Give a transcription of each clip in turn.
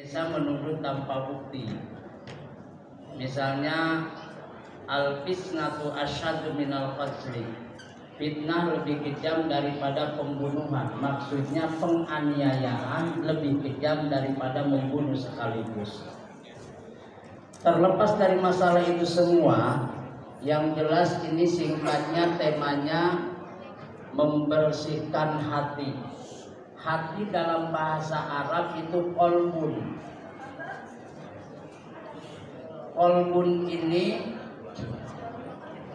bisa menuduh tanpa bukti. Misalnya al-fitnatu asyaddu minal qatli. Fitnah lebih kejam daripada pembunuhan. Maksudnya penganiayaan lebih kejam daripada membunuh sekaligus. Terlepas dari masalah itu semua, yang jelas ini singkatnya temanya membersihkan hati. Hati dalam bahasa Arab itu qalbun. Qalbun ini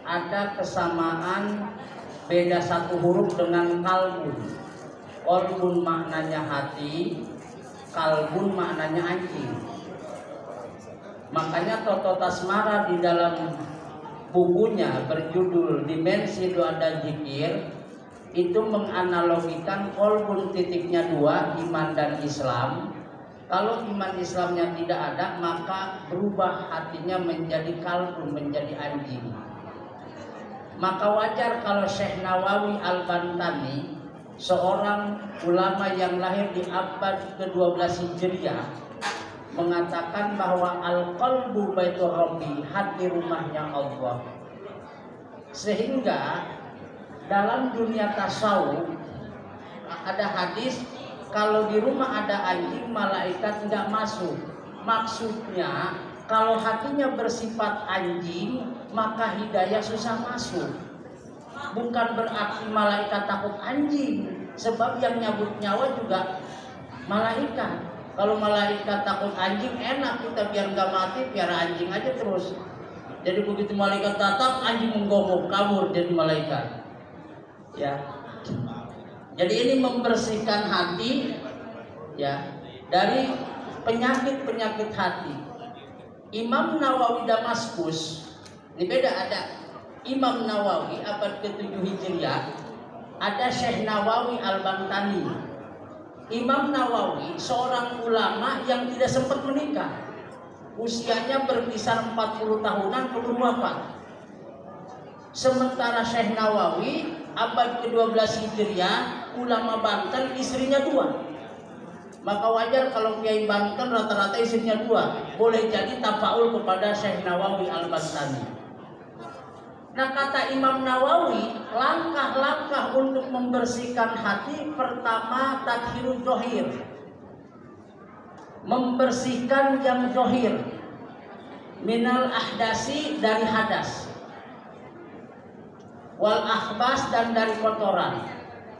ada kesamaan beda satu huruf dengan kalbun. Qalbun maknanya hati, kalbun maknanya anjing. Makanya Toto Tasmara di dalam bukunya berjudul Dimensi Doa dan Zikir itu menganalogikan qalbun titiknya dua, iman dan Islam. Kalau iman Islamnya tidak ada, maka berubah hatinya menjadi kalbun, menjadi anjing. Maka wajar kalau Syekh Nawawi Al-Bantani, seorang ulama yang lahir di abad ke-12 Hijriah, mengatakan bahwa al-qalbu baitur rabbi, hati rumahnya Allah. Sehingga dalam dunia tasawuf ada hadis, kalau di rumah ada anjing, malaikat tidak masuk. Maksudnya kalau hatinya bersifat anjing, maka hidayah susah masuk. Bukan berarti malaikat takut anjing, sebab yang nyabut nyawa juga malaikat. Kalau malaikat takut anjing, enak kita biar nggak mati, biar anjing aja terus. Jadi begitu malaikat datang, anjing menggonggong kabur jadi malaikat. Ya. Jadi ini membersihkan hati, ya, dari penyakit-penyakit hati. Imam Nawawi Damaskus, ini beda, ada Imam Nawawi abad ke-7 Hijriah, ada Syekh Nawawi Al-Bantani. Imam Nawawi seorang ulama yang tidak sempat menikah. Usianya berkisar 40 tahunan belum wafat. Sementara Syekh Nawawi abad ke-12 Hijriah, ulama Banten, istrinya 2. Maka wajar kalau kiai Banten rata-rata istrinya 2. Boleh jadi tafaul kepada Syekh Nawawi Al-Bantani. Nah, kata Imam Nawawi, langkah-langkah untuk membersihkan hati, pertama tathhirul zahir, membersihkan yang zahir, minal ahdasi, dari hadas, wal akhbas, dan dari kotoran.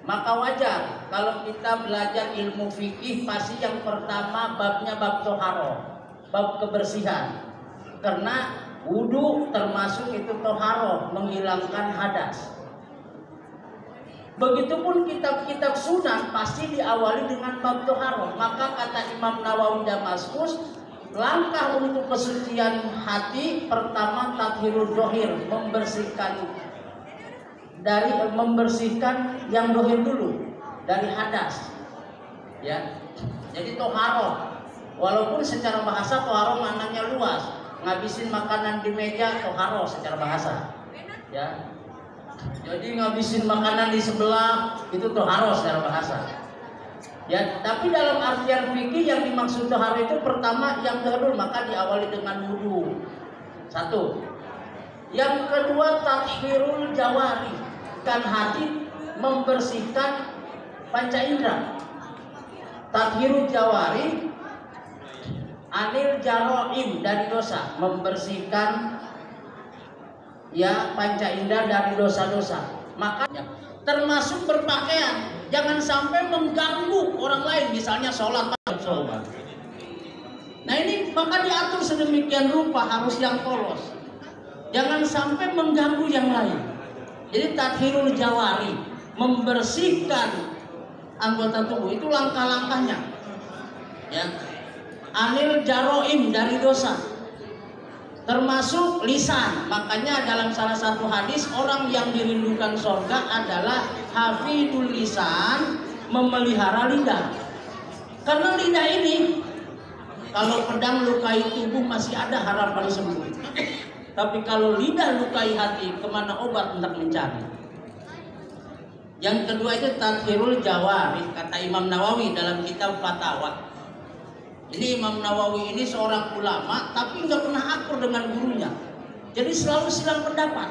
Maka wajar kalau kita belajar ilmu fikih, pasti yang pertama babnya bab toharoh, bab kebersihan, karena wudu termasuk itu toharoh, menghilangkan hadas. Begitupun kitab-kitab sunan pasti diawali dengan bab toharoh. Maka kata Imam Nawawi Damaskus, langkah untuk kesucian hati pertama tathhirul zahir, membersihkan yang zahir dulu dari hadas. Ya. Jadi toharoh, walaupun secara bahasa toharoh maknanya luas, ngabisin makanan di meja toharoh secara bahasa, ya. Jadi ngabisin makanan di sebelah itu toharoh secara bahasa, ya. Tapi dalam artian fikih yang dimaksud toharoh itu pertama yang dahulu, maka diawali dengan wudu. 1. Yang kedua tathhirul jawari, kan hati, membersihkan panca indera. Tathhirul jawari anil jaroim, dari dosa, membersihkan ya panca indera dari dosa-dosa. Makanya termasuk berpakaian, jangan sampai mengganggu orang lain, misalnya sholat. Nah ini maka diatur sedemikian rupa, harus yang polos, jangan sampai mengganggu yang lain. Jadi tathhirul jawari, membersihkan anggota tubuh, itu langkah-langkahnya, ya. Anil jaroim, dari dosa, termasuk lisan. Makanya dalam salah satu hadis, orang yang dirindukan surga adalah hafidul lisan, memelihara lidah. Karena lidah ini, kalau pedang lukai tubuh masih ada harapan sembuh. Tapi kalau lidah lukai hati, kemana obat hendak mencari. Yang kedua itu tathhirul jawari, kata Imam Nawawi dalam kitab Fatawa. Ini Imam Nawawi ini seorang ulama tapi nggak pernah akur dengan gurunya. Jadi selalu silang pendapat.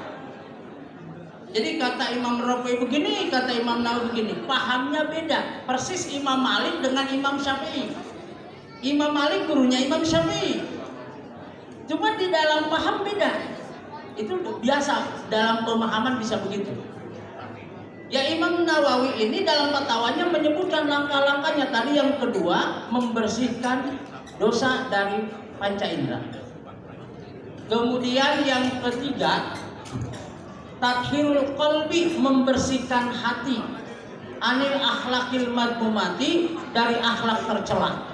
Jadi kata Imam Rafi'i begini, kata Imam Nawawi begini, pahamnya beda. Persis Imam Malik dengan Imam Syafi'i. Imam Malik gurunya Imam Syafi'i. Cuma di dalam paham beda. Itu biasa, dalam pemahaman bisa begitu. Ya Imam Nawawi ini dalam fatwanya menyebutkan langkah-langkahnya. Tadi yang kedua, membersihkan dosa dari panca indera. Kemudian yang ketiga, tathhirul qalbi, membersihkan hati, anil akhlakil madmumati, dari akhlak tercela.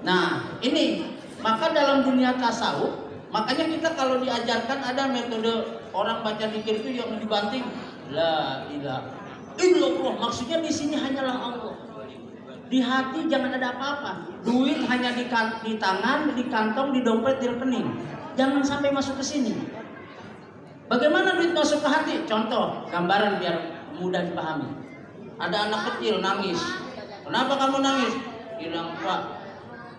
Nah ini, maka dalam dunia tasawuf, makanya kita kalau diajarkan ada metode orang baca zikir itu yang dibanting la ilaha illallah, maksudnya di sini hanyalah Allah. Di hati jangan ada apa-apa. Duit hanya di tangan, di kantong, di dompet, di rekening. Jangan sampai masuk ke sini. Bagaimana duit masuk ke hati? Contoh, gambaran biar mudah dipahami. Ada anak kecil nangis. Kenapa kamu nangis? Hilang Pak,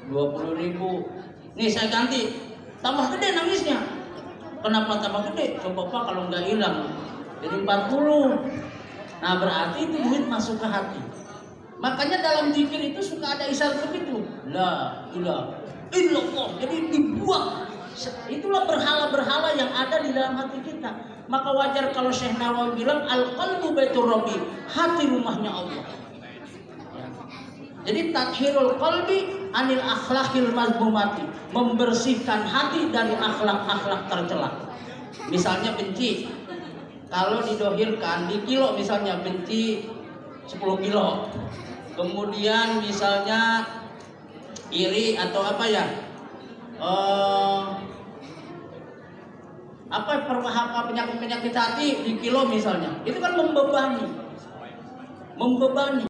20.000. Nih saya ganti. Tambah gede nangisnya. Kenapa tambah gede? Coba Pak, kalau nggak hilang jadi 40. Nah berarti itu duit masuk ke hati. Makanya dalam zikir itu suka ada isyarat begitu. La ilaha illallah. Jadi dibuang. Itulah berhala-berhala yang ada di dalam hati kita. Maka wajar kalau Syekh Nawawi bilang al-qalbu baitur rabbi, hati rumahnya Allah. Jadi tathhirul qalbi anil akhlakil mazmumati, membersihkan hati dari akhlak-akhlak tercela. Misalnya benci, kalau didohirkan di kilo, misalnya benci 10 kilo. Kemudian misalnya iri atau apa ya, penyakit hati di kilo misalnya, itu kan membebani.